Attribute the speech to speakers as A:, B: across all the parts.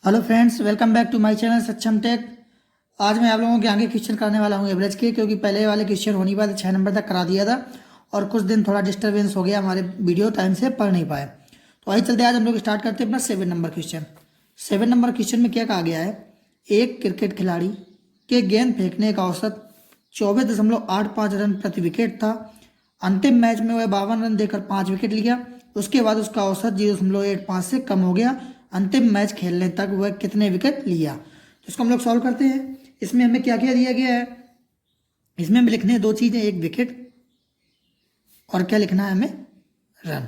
A: Hello friends, welcome back to my channel Saksham tech. आज मैं आप लोगों के आगे क्वेश्चन करने वाला हूँ एवरेज के, क्योंकि पहले वाले क्वेश्चन हो नहीं पाए थे, 6 नंबर तक करा दिया था और कुछ दिन थोड़ा डिस्टरबेंस हो गया, हमारे वीडियो टाइम से पढ़ नहीं पाए। तो वही चलते आज हम लोग स्टार्ट करते हैं अपना 7 नंबर क्वेश्चन। 7 नंबर क्वेश्चन में क्या कहा गया है, एक क्रिकेट खिलाड़ी के गेंद फेंकने का औसत 24.85 रन प्रति विकेट था। अंतिम मैच में वह 52 रन देकर 5 विकेट लिया। उसके बाद उसका औसत 0.85 से कम हो गया। अंतिम मैच खेलने तक वह कितने विकेट लिया। तो इसको हम लोग सॉल्व करते हैं। इसमें हमें क्या क्या दिया गया है, इसमें हमें लिखने हैं दो चीज़ें, एक विकेट और क्या लिखना है हमें, रन।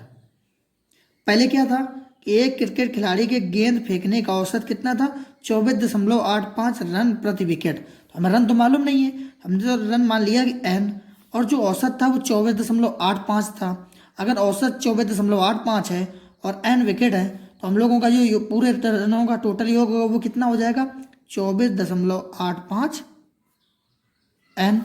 A: पहले क्या था कि एक क्रिकेट खिलाड़ी के गेंद फेंकने का औसत कितना था, 24.85 रन प्रति विकेट। तो हमें रन तो मालूम नहीं है, हमने तो रन मान लिया कि एन, और जो औसत था वो 24.85 था। अगर औसत 24.85 है और एन विकेट है, तो हम लोगों का जो पूरे रनों का टोटल योग होगा वो कितना हो जाएगा, 24.85 एन,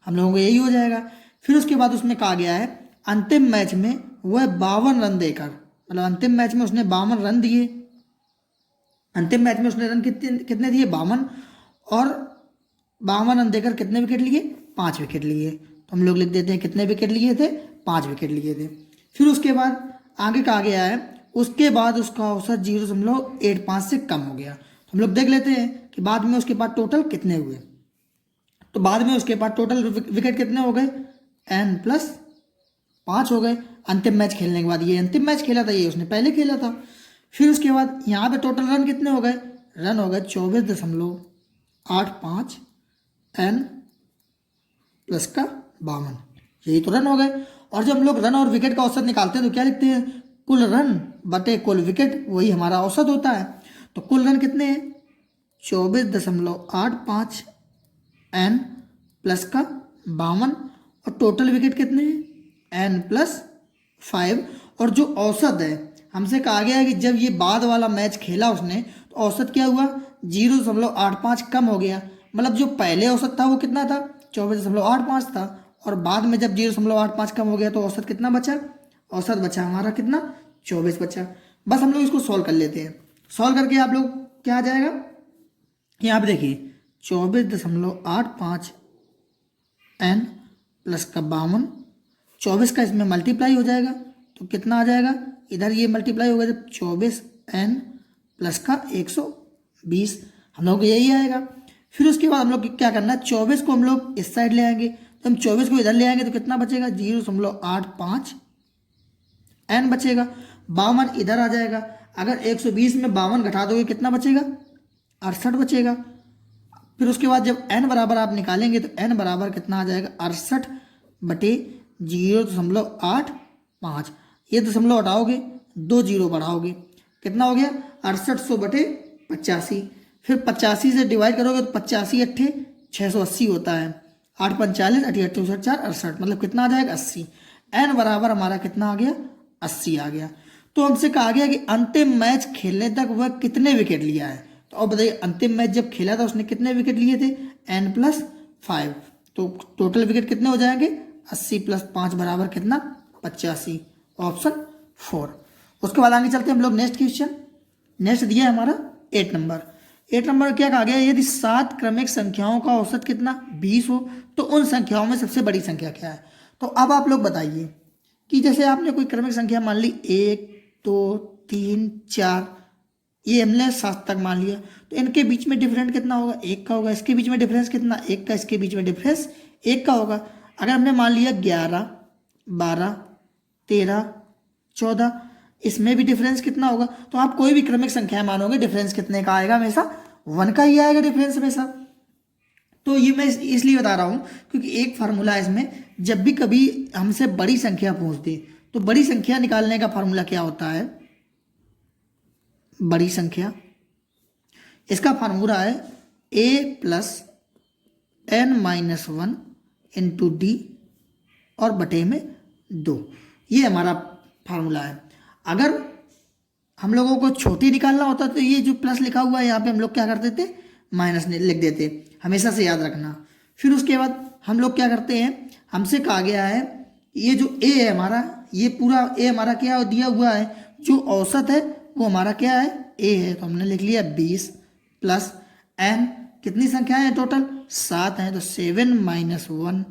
A: हम लोगों को यही हो जाएगा। फिर उसके बाद उसमें कहा गया है अंतिम मैच में वह 52 रन देकर, मतलब अंतिम मैच में उसने 52 रन दिए। अंतिम मैच में उसने रन कितने कितने दिए, 52, और 52 रन देकर कितने विकेट लिए, 5 विकेट लिए। तो हम लोग लिख देते हैं कितने विकेट लिए थे, 5 विकेट लिए थे। फिर उसके बाद आगे कहा गया है उसके बाद उसका औसत 0.85 से कम हो गया। तो हम लोग देख लेते हैं कि बाद में उसके बाद टोटल कितने हुए। तो बाद में उसके बाद टोटल विकेट कितने हो गए, n+5 हो गए। अंतिम मैच खेलने के बाद, ये अंतिम मैच खेला था, ये उसने पहले खेला था। फिर उसके बाद यहाँ पे टोटल रन कितने हो गए, रन हो गए 24.85 n+52, यही तो रन हो गए। और जब हम लोग रन और विकेट का औसत निकालते हैं तो क्या लिखते हैं, कुल रन बटे कुल विकेट, वही हमारा औसत होता है। तो कुल रन कितने हैं, 24.85 n+52, और टोटल विकेट कितने हैं, n+5। और जो औसत है, हमसे कहा गया है कि जब ये बाद वाला मैच खेला उसने तो औसत क्या हुआ, 0.85 कम हो गया। मतलब जो पहले औसत था वो कितना था, 24.85 था, और बाद में जब 0.85 कम हो गया तो औसत कितना बचा, औसत बचा हमारा कितना, 24 बचा। बस हम लोग इसको सॉल्व कर लेते हैं। सॉल्व करके आप लोग क्या आ जाएगा, यहाँ पे देखिए 24.85 n+52, 24 का इसमें मल्टीप्लाई हो जाएगा तो कितना आ जाएगा, इधर ये मल्टीप्लाई होगा जब 24n+120, हम लोग को यही आएगा। फिर उसके बाद हम लोग क्या करना है, 24 को हम लोग इस साइड ले आएंगे, तो हम 24 को इधर ले आएंगे तो कितना बचेगा, 0.85 n बचेगा। 52 इधर आ जाएगा, अगर 120 में 52 घटा दोगे कितना बचेगा, 68 बचेगा। फिर उसके बाद जब n बराबर आप निकालेंगे तो n बराबर कितना आ जाएगा, 68/0.85। ये दशमलव हटाओगे, 2 जीरो बढ़ाओगे, कितना हो गया, 6800/85। फिर 85 से डिवाइड करोगे तो 85×8 = 680 होता है, 8×5 = 45, 8 × 4 = 68, मतलब कितना आ जाएगा, 80। n बराबर हमारा कितना आ गया, 80 आ गया। तो हमसे कहा गया कि अंतिम मैच खेलने तक वह कितने विकेट लिया है। तो अब बताइए, अंतिम मैच जब खेला था उसने कितने विकेट लिए थे, n+5, तो टोटल विकेट कितने हो जाएंगे, 80 + 5 बराबर कितना, 85, ऑप्शन 4। उसके बाद आगे चलते हैं हम लोग नेक्स्ट क्वेश्चन। नेक्स्ट दिया है हमारा 8 नंबर। 8 नंबर क्या कहा गया, यदि 7 क्रमिक संख्याओं का औसत कितना, 20 हो तो उन संख्याओं में सबसे बड़ी संख्या क्या है। तो अब आप लोग बताइए कि जैसे आपने कोई क्रमिक संख्या मान ली 1 2 3 4, ये हमने 7 तक मान लिया, तो इनके बीच में डिफरेंस कितना होगा, 1 का होगा। इसके बीच में डिफरेंस कितना, 1 का। इसके बीच में डिफरेंस 1 का होगा। अगर हमने मान लिया 11 12 13 14, इसमें भी डिफरेंस कितना होगा। तो आप कोई भी क्रमिक संख्या मानोगे डिफरेंस कितने का आएगा, हमेशा 1 का ही आएगा डिफरेंस हमेशा। तो ये मैं इसलिए बता रहा हूँ क्योंकि एक फार्मूला है इसमें, जब भी कभी हमसे बड़ी संख्या पूछ दे तो बड़ी संख्या निकालने का फार्मूला क्या होता है, बड़ी संख्या, इसका फार्मूला है a+n-1 × d और बटे में 2, ये हमारा फार्मूला है। अगर हम लोगों को छोटी निकालना होता तो ये जो प्लस लिखा हुआ है यहाँ पे हम लोग क्या कर देते, माइनस लिख देते, हमेशा से याद रखना। फिर उसके बाद हम लोग क्या करते हैं, हमसे कहा गया है ये जो ए है हमारा, ये पूरा ए हमारा क्या दिया हुआ है, जो औसत है वो हमारा क्या है, ए है, तो हमने लिख लिया 20 प्लस एन, कितनी संख्याएं हैं टोटल, 7 हैं, तो 7 माइनस 1।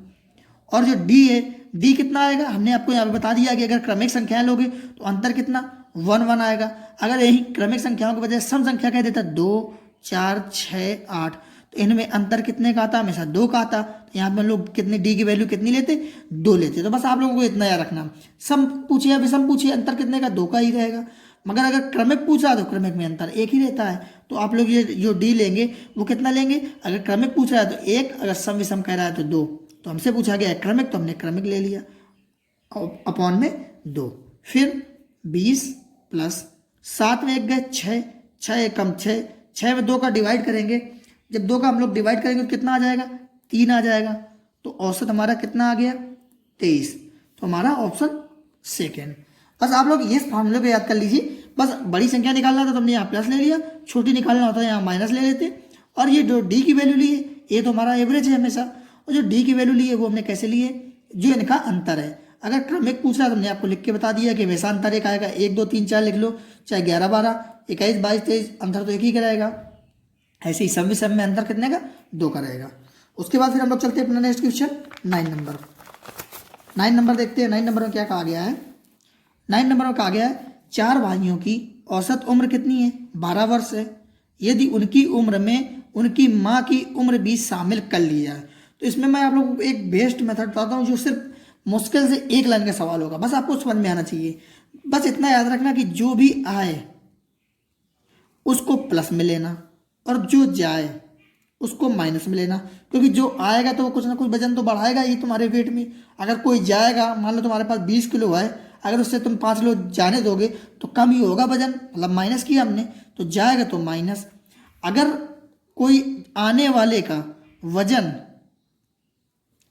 A: और जो डी है, डी कितना आएगा, हमने आपको यहाँ पे बता दिया कि अगर क्रमिक संख्याएं लोगे तो अंतर कितना 1 1 आएगा। अगर यही क्रमिक संख्याओं के बजाय सम संख्या कह देता 2 4 6 8, तो इनमें अंतर कितने का आता, हमेशा 2 का आता। तो यहाँ पे हम लोग कितने डी की वैल्यू कितनी लेते, 2 लेते। तो बस आप लोगों को इतना याद रखना, सम पूछे या विषम पूछे अंतर कितने का, 2 का ही रहेगा। मगर अगर क्रमिक पूछा तो क्रमिक में अंतर 1 ही रहता है। तो आप लोग ये जो डी लेंगे वो कितना लेंगे, अगर क्रमिक पूछ रहा है तो 1, अगर सम विषम कह रहा है तो 2। तो हमसे पूछा गया है क्रमिक, तो हमने क्रमिक ले लिया अपॉन में 2। फिर 20 प्लस 7 में 1 गए 6, 6 एक कम 6, 6 में 2 का डिवाइड करेंगे। जब 2 का हम लोग डिवाइड करेंगे तो कितना आ जाएगा, 3 आ जाएगा। तो औसत हमारा कितना आ गया, 23। तो हमारा ऑप्शन सेकेंड। बस आप लोग ये फार्मूले को याद कर लीजिए। बस बड़ी संख्या निकालना था तो हमने यहाँ प्लस ले लिया, छोटी निकालना होता है यहाँ माइनस ले लेते। और ये जो डी की वैल्यू ली है ये तो हमारा एवरेज है हमेशा, और जो डी की वैल्यू ली है वो हमने कैसे ली है, जो इनका अंतर है। अगर क्रमिक पूछ रहा है तो हमने आपको लिख के बता दिया कि वैसा अंतर एक आएगा, 1 2 3 4 लिख लो, चाहे 11 12 21 22 23, अंतर तो एक ही का रहेगा। ऐसे ही सम विषम में अंतर कितने का, 2 का रहेगा। उसके बाद फिर हम लोग चलते हैं अपना नेक्स्ट क्वेश्चन 9 नंबर। 9 नंबर देखते हैं, 9 नंबर में क्या कहा गया है। 9 नंबर में कहा गया है 4 भाइयों की औसत उम्र कितनी है, 12 वर्ष है। यदि उनकी उम्र में उनकी माँ की उम्र भी शामिल कर ली जाए। तो इसमें मैं आप लोगों को एक बेस्ट मेथड बताता हूँ जो सिर्फ मुश्किल से 1 लाइन का सवाल होगा, बस आपको समझ में आना चाहिए। बस इतना याद रखना कि जो भी आए उसको प्लस में लेना और जो जाए उसको माइनस में लेना, क्योंकि जो आएगा तो वो कुछ ना कुछ वजन तो बढ़ाएगा ही तुम्हारे वेट में। अगर कोई जाएगा, मान लो तुम्हारे पास 20 किलो है, अगर उससे तुम 5 किलो जाने दोगे तो कम ही होगा वजन, मतलब माइनस किया हमने, तो जाएगा तो माइनस। अगर कोई आने वाले का वजन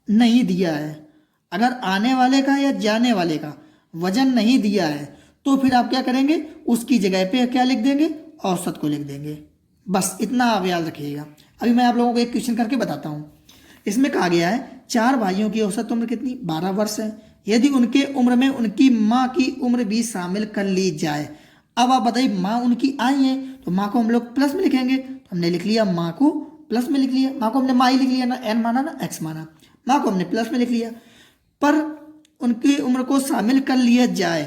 A: नहीं दिया है, अगर आने वाले का या जाने वाले का वजन नहीं दिया है तो फिर आप क्या करेंगे, उसकी जगह पे क्या लिख देंगे, औसत को लिख देंगे। बस इतना आप याद रखिएगा। अभी मैं आप लोगों को एक क्वेश्चन करके बताता हूँ। इसमें कहा गया है 4 भाइयों की औसत उम्र कितनी, 12 वर्ष है। यदि उनके उम्र में उनकी माँ की उम्र भी शामिल कर ली जाए। अब आप बताइए, माँ उनकी आई है तो माँ को हम लोग प्लस में लिखेंगे, तो हमने लिख लिया माँ को प्लस में लिख लिया। माँ को हमने माँ ही लिख लिया ना, एन माना ना एक्स माना, माँ को हमने प्लस में लिख लिया। पर उनकी उम्र को शामिल कर लिया जाए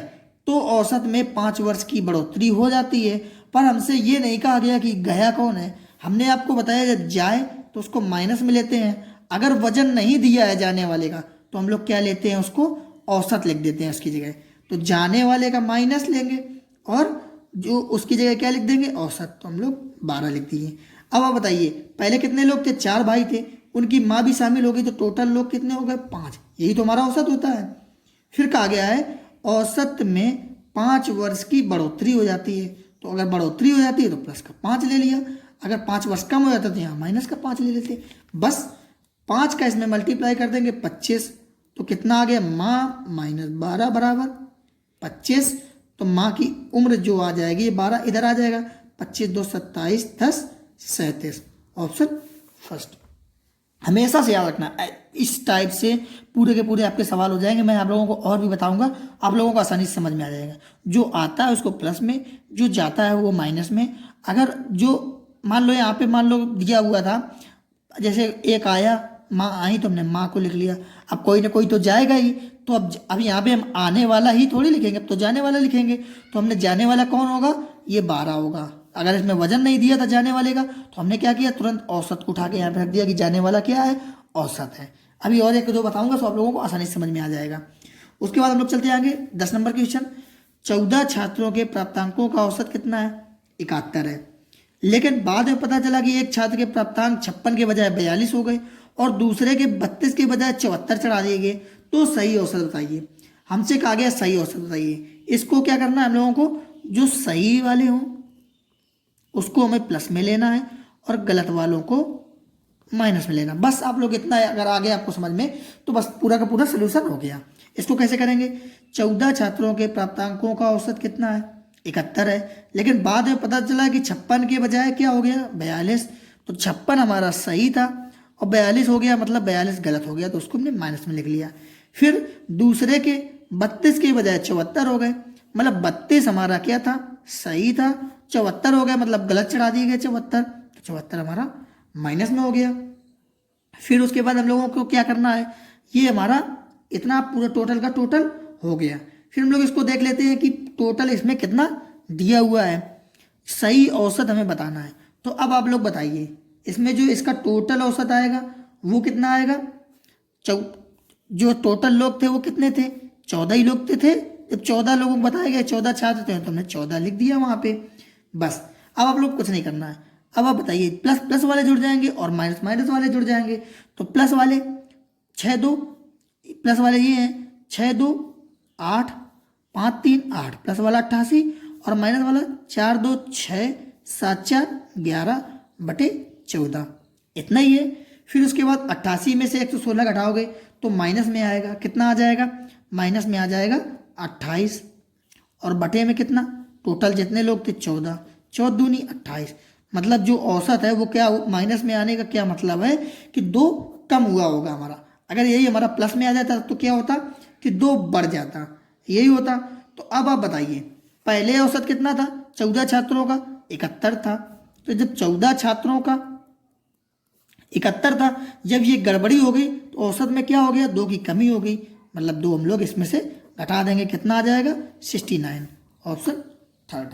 A: तो औसत में 5 वर्ष की बढ़ोतरी हो जाती है। पर हमसे ये नहीं कहा गया कि गया कौन है। हमने आपको बताया जब जाए तो उसको माइनस में लेते हैं, अगर वजन नहीं दिया है जाने वाले का तो हम लोग क्या लेते हैं, उसको औसत लिख देते हैं उसकी जगह। तो जाने वाले का माइनस लेंगे और जो उसकी जगह क्या लिख देंगे, औसत। तो हम लोग 12 लिख दिए। अब आप बताइए, पहले कितने लोग थे, 4 भाई थे, उनकी माँ भी शामिल हो गई तो टोटल लोग कितने हो गए, 5। यही तो हमारा औसत होता है। फिर कहा गया है औसत में 5 वर्ष की बढ़ोतरी हो जाती है। तो अगर बढ़ोतरी हो जाती है तो प्लस का 5 ले लिया, अगर 5 वर्ष कम हो जाता तो यहाँ माइनस का 5 ले लेते। बस 5 का इसमें मल्टीप्लाई कर देंगे 25, तो कितना आ गया, माँ माइनस 12 बराबर 25। तो माँ की उम्र जो आ जाएगी 12 इधर आ जाएगा, 25 2 27 10 37, ऑप्शन फर्स्ट। हमेशा से याद रखना, इस टाइप से पूरे के पूरे आपके सवाल हो जाएंगे। मैं आप लोगों को और भी बताऊंगा, आप लोगों को आसानी से समझ में आ जाएगा। जो आता है उसको प्लस में, जो जाता है वो माइनस में। अगर जो मान लो यहाँ पे मान लो दिया हुआ था, जैसे एक आया, माँ आई तो हमने माँ को लिख लिया। अब कोई ना कोई तो जाएगा ही, तो अब यहाँ पे हम आने वाला ही थोड़ी लिखेंगे, अब तो जाने वाला लिखेंगे। तो हमने जाने वाला कौन होगा, ये 12 होगा। अगर इसमें वजन नहीं दिया था जाने वाले का तो हमने क्या किया, तुरंत औसत को उठा के यहाँ पे रख दिया कि जाने वाला क्या है, औसत है। अभी और एक दो बताऊंगा तो आप लोगों को आसानी से समझ में आ जाएगा। उसके बाद हम लोग चलते आगे 10 नंबर क्वेश्चन। 14 छात्रों के प्राप्तांकों का औसत कितना है, 71 है। लेकिन बाद में पता चला कि एक छात्र के प्राप्तांक 56 के बजाय 42 हो गए और दूसरे के 32 के बजाय 74 चढ़ा दिए गए। तो सही औसत बताइए। हमसे कहा गया सही औसत बताइए। इसको क्या करना है हम लोगों को, जो सही वाले हों उसको हमें प्लस में लेना है और गलत वालों को माइनस में लेना। बस आप लोग इतना अगर आ गया आपको समझ में तो बस पूरा का पूरा सोल्यूशन हो गया। इसको कैसे करेंगे, 14 छात्रों के प्राप्तांकों का औसत कितना है, 71 है। लेकिन बाद में पता चला कि 56 के बजाय क्या हो गया, 42। तो 56 हमारा सही था और 42 हो गया, मतलब 42 गलत हो गया, तो उसको हमने माइनस में लिख लिया। फिर दूसरे के 32 के बजाय 74 हो गए, मतलब 32 हमारा क्या था, सही था। 74 हो गया मतलब गलत चढ़ा दिए गए 74, तो 74 हमारा माइनस में हो गया। फिर उसके बाद हम लोगों को क्या करना है, ये हमारा इतना पूरा टोटल का टोटल हो गया। फिर हम लोग इसको देख लेते हैं कि टोटल इसमें कितना दिया हुआ है, सही औसत हमें बताना है। तो अब आप लोग बताइए, इसमें जो इसका टोटल औसत आएगा वो कितना आएगा। चौ जो टोटल लोग थे वो कितने थे, 14 ही लोग थे। जब 14 लोगों को बताया गया, 14 छात्र थे, तो हमने 14 लिख दिया वहाँ पे, बस। अब आप लोग कुछ नहीं करना है। अब आप बताइए, प्लस प्लस वाले जुड़ जाएंगे और माइनस माइनस वाले जुड़ जाएंगे। तो प्लस वाले 6 2, प्लस वाले ये हैं 6 2 8, 5 3 8, प्लस वाला 88 और माइनस वाला 4 2 6 7 4 11/14, इतना ही है। फिर उसके बाद 88 में से 116 घटाओगे तो माइनस में आएगा, कितना आ जाएगा, माइनस में आ जाएगा 28, और बटे में कितना, टोटल जितने लोग थे 14, 14 दूनी 28। मतलब जो औसत है वो क्या, माइनस में आने का क्या मतलब है कि 2 कम हुआ होगा हमारा। अगर यही हमारा प्लस में आ जाता तो क्या होता कि 2 बढ़ जाता, यही होता। तो अब आप बताइए, पहले औसत कितना था, 14 छात्रों का 71 था। तो जब 14 छात्रों का 71 था, जब ये गड़बड़ी हो गई तो औसत में क्या हो गया, 2 की कमी हो गई, मतलब 2 हम लोग इसमें से घटा देंगे, कितना आ जाएगा 69, ऑप्शन थर्ड।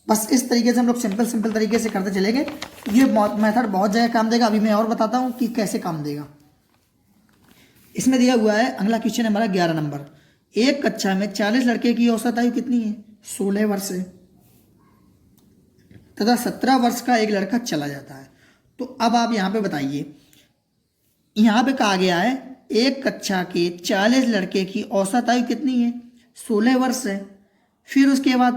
A: बस इस तरीके से हम लोग सिंपल सिंपल तरीके से करते चलेंगे। ये मेथड बहुत जगह काम देगा। अभी मैं और बताता हूँ कि कैसे काम देगा। इसमें दिया हुआ है, अगला क्वेश्चन है हमारा 11 नंबर। एक कक्षा में 40 लड़के की औसत आयु कितनी है, 16 वर्ष है, तथा 17 वर्ष का एक लड़का चला जाता है। तो अब आप यहाँ पे बताइए, यहाँ पे कहा गया है एक कक्षा के 40 लड़के की औसत आयु कितनी है, 16 वर्ष है। फिर उसके बाद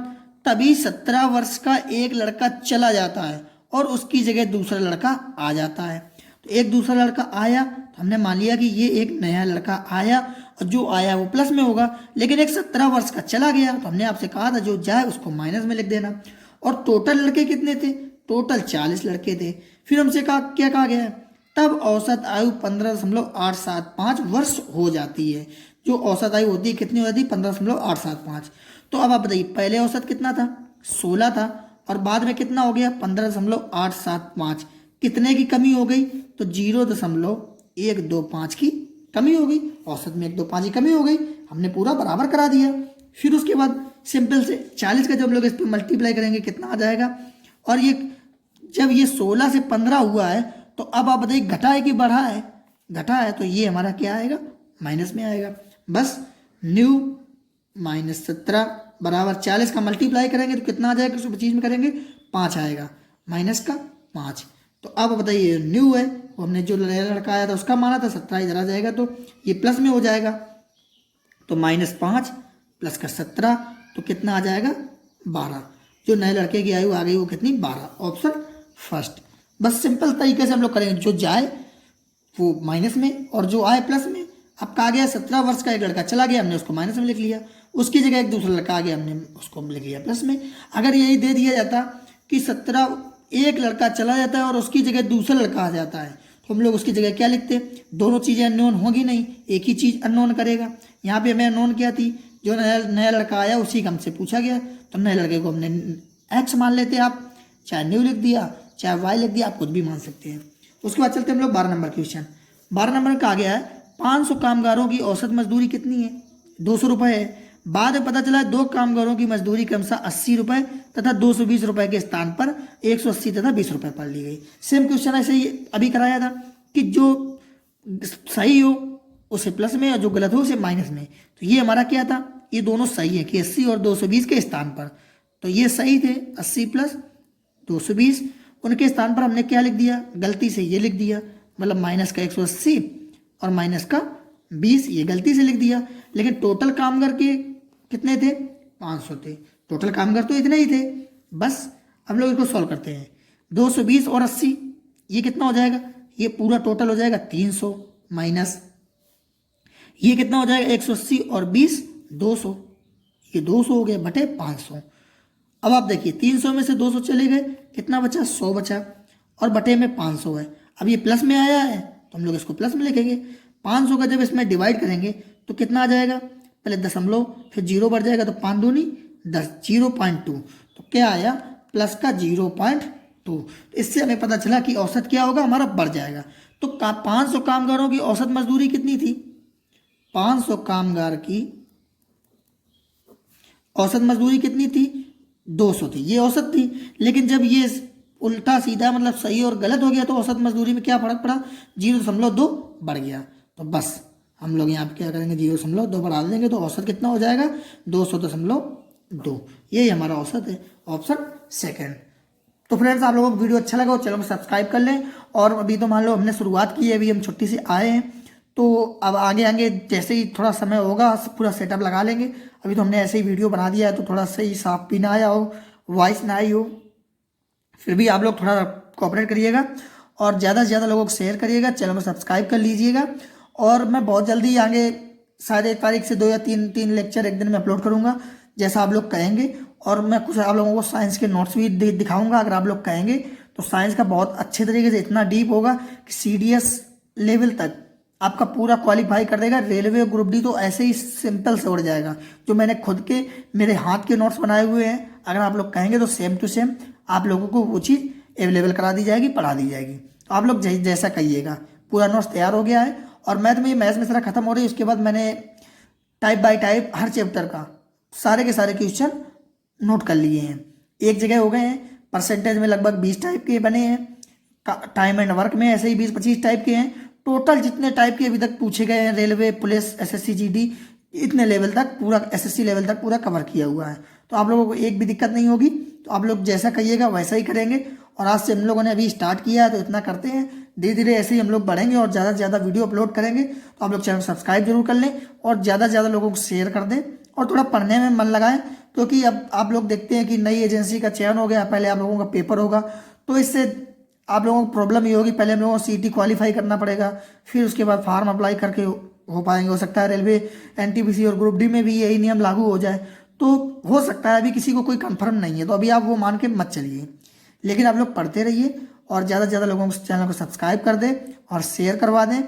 A: तभी 17 वर्ष का एक लड़का चला जाता है और उसकी जगह दूसरा लड़का आ जाता है। तो एक दूसरा लड़का आया तो हमने मान लिया कि ये एक नया लड़का आया, और जो आया वो प्लस में होगा, लेकिन एक 17 वर्ष का चला गया तो हमने आपसे कहा था जो जाए उसको माइनस में लिख देना। और टोटल लड़के कितने थे, टोटल 40 लड़के थे। फिर हमसे कहा, क्या कहा गया है, तब औसत आयु 15.875 वर्ष हो जाती है। जो औसत आयु होती है कितनी हो जाती है, 15.875। तो अब आप बताइए, पहले औसत कितना था, 16 था, और बाद में कितना हो गया 15.875, कितने की कमी हो गई, तो 0.125 की कमी हो गई, औसत में 125 की कमी हो गई, हमने पूरा बराबर करा दिया। फिर उसके बाद सिंपल से 40 का जब लोग इस पर मल्टीप्लाई करेंगे कितना आ जाएगा, और ये जब ये 16 से 15 हुआ है तो अब आप बताइए घटा है कि बढ़ा है, घटा है, तो ये हमारा क्या आएगा, माइनस में आएगा। बस न्यू -17 बराबर 40 का मल्टीप्लाई करेंगे तो कितना आ जाएगा, किसी चीज में करेंगे 5 आएगा, माइनस का 5। तो अब बताइए न्यू है, वो हमने जो लड़का आया था उसका माना था, 17 इधर आ जाएगा तो ये प्लस में हो जाएगा। तो -5 प्लस का 17 तो कितना आ जाएगा 12। जो नए लड़के की आयु आ गई वो कितनी, 12, ऑप्शन फर्स्ट। बस सिंपल तरीके से हम लोग करेंगे, जो जाए वो माइनस में और जो आए प्लस में। अब कहा गया 17 वर्ष का एक लड़का चला गया, हमने उसको माइनस में लिख लिया, उसकी जगह एक दूसरा लड़का आ गया, हमने उसको लिख लिया प्लस में। अगर यही दे दिया जाता कि 17 एक लड़का चला जाता है और उसकी जगह दूसरा लड़का आ जाता है, तो हम लोग उसकी जगह क्या लिखते, दोनों चीज़ें अननोन होगी नहीं, एक ही चीज़ अननोन करेगा। यहाँ पे हमें अननोन क्या थी, जो नया लड़का आया उसी का हमसे पूछा गया, तो नए लड़के को हमने एक्स मान लेते, आप चाहे न्यू लिख दिया चाहे वाई लिख दिया, आप कुछ भी मान सकते हैं। उसके बाद चलते हम लोग 12 नंबर क्वेश्चन। 12 नंबर में कहा गया है 500 कामगारों की औसत मजदूरी कितनी है, 200 रुपये है। बाद में पता चला 2 कामगारों की मजदूरी क्रमशः 80 रुपये तथा 220 रुपये के स्थान पर 180 तथा 20 रुपये पर ली गई। सेम क्वेश्चन ऐसे ही अभी कराया था कि जो सही हो उसे प्लस में और जो गलत हो उसे माइनस में। तो ये हमारा क्या था, ये दोनों सही है कि 80 और 220 के स्थान पर, तो ये सही थे 80 प्लस 220, उनके स्थान पर हमने क्या लिख दिया, गलती से ये लिख दिया, मतलब माइनस का 180 और माइनस का 20, ये गलती से लिख दिया। लेकिन टोटल कामगार के कितने थे, 500 थे, टोटल कामगार तो इतने ही थे। बस हम लोग इसको सॉल्व करते हैं, 220 और 80 ये कितना हो जाएगा, ये पूरा टोटल हो जाएगा 300, माइनस ये कितना हो जाएगा 180 और 20 200, ये 200 हो गया बटे 500। अब आप देखिए 300 में से 200 चले गए, कितना बचा 100 बचा, और बटे में 500 है। अब ये प्लस में आया है तो हम लोग इसको प्लस में लिखेंगे। 500 का जब इसमें डिवाइड करेंगे तो कितना आ जाएगा, पहले दशमलव फिर जीरो बढ़ जाएगा तो 5 दूनी 10 0.2, तो क्या आया प्लस का 0.2। इससे हमें पता चला कि औसत क्या होगा हमारा बढ़ जाएगा। तो 500 कामगारों की औसत मजदूरी कितनी थी, 500 कामगार की औसत मजदूरी कितनी थी 200 थी, ये औसत थी। लेकिन जब ये उल्टा सीधा मतलब सही और गलत हो गया तो औसत मजदूरी में क्या फर्क पड़ा, 0.2 बढ़ गया। तो बस हम लोग यहाँ पे क्या करेंगे 0.2 बढ़ा देंगे तो औसत कितना हो जाएगा 200.2, यही हमारा औसत है, ऑप्शन सेकंड। तो फ्रेंड्स आप लोगों को वीडियो अच्छा लगा और चैनल को सब्सक्राइब कर लें। और अभी तो मान लो हमने शुरुआत की है, अभी हम छुट्टी से आए हैं, तो अब आगे आगे जैसे ही थोड़ा समय होगा पूरा सेटअप लगा लेंगे। अभी तो हमने ऐसे ही वीडियो बना दिया है तो थोड़ा सही साफ भी ना आया हो, वॉइस ना आई हो, फिर भी आप लोग थोड़ा कोऑपरेट करिएगा और ज़्यादा से ज़्यादा लोगों को शेयर करिएगा, चैनल को सब्सक्राइब कर लीजिएगा। और मैं बहुत जल्दी आगे शायद 1 तारीख से 2 या 3 लेक्चर एक दिन में अपलोड करूँगा जैसा आप लोग कहेंगे। और मैं कुछ आप लोगों को साइंस के नोट्स भी दिखाऊंगा अगर आप लोग कहेंगे तो। साइंस का बहुत अच्छे तरीके से इतना डीप होगा कि CDS लेवल तक आपका पूरा क्वालिफाई कर देगा। रेलवे ग्रुप डी तो ऐसे ही सिंपल से उड़ जाएगा। जो मैंने खुद के मेरे हाथ के नोट्स बनाए हुए हैं, अगर आप लोग कहेंगे तो सेम टू सेम आप लोगों को वो चीज़ अवेलेबल करा दी जाएगी, पढ़ा दी जाएगी। तो आप लोग जैसा कहिएगा। पूरा नोट्स तैयार हो गया है और मैथ में मैथ्स में सारा खत्म हो रही है। उसके बाद मैंने टाइप बाय टाइप हर चैप्टर का सारे के सारे क्वेश्चन नोट कर लिए हैं, एक जगह हो गए हैं। परसेंटेज में लगभग 20 टाइप के बने हैं, टाइम एंड वर्क में ऐसे ही 20-25 टाइप के हैं। टोटल जितने टाइप के अभी तक पूछे गए हैं रेलवे, पुलिस, SSC GD, इतने लेवल तक पूरा SSC लेवल तक पूरा कवर किया हुआ है। तो आप लोगों को एक भी दिक्कत नहीं होगी। तो आप लोग जैसा कहिएगा वैसा ही करेंगे। और आज से हम लोगों ने अभी स्टार्ट किया है तो इतना करते हैं, धीरे धीरे ऐसे ही हम लोग बढ़ेंगे और ज़्यादा से ज़्यादा वीडियो अपलोड करेंगे। तो आप लोग चैनल सब्सक्राइब जरूर कर लें और ज़्यादा से ज़्यादा लोगों को शेयर कर दें और थोड़ा पढ़ने में मन लगाएं। क्योंकि अब आप लोग देखते हैं कि नई एजेंसी का चयन हो गया, पहले आप लोगों का पेपर होगा तो इससे आप लोगों को प्रॉब्लम ये होगी, पहले हम लोगों को CET क्वालिफाई करना पड़ेगा, फिर उसके बाद फॉर्म अप्लाई करके हो पाएंगे। हो सकता है रेलवे, NTPC और ग्रुप डी में भी यही नियम लागू हो जाए, तो हो सकता है। अभी किसी को कोई कंफर्म नहीं है तो अभी आप वो मान के मत चलिए, लेकिन आप लोग पढ़ते रहिए और ज़्यादा से ज़्यादा लोगों को चैनल को सब्सक्राइब कर दें और शेयर करवा दें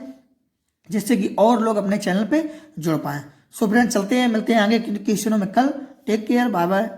A: जिससे कि और लोग अपने चैनल पे जुड़ पाएँ। सो फ्रेंड चलते हैं, मिलते हैं आगे क्वेश्चनों में कल। Take care, bye bye.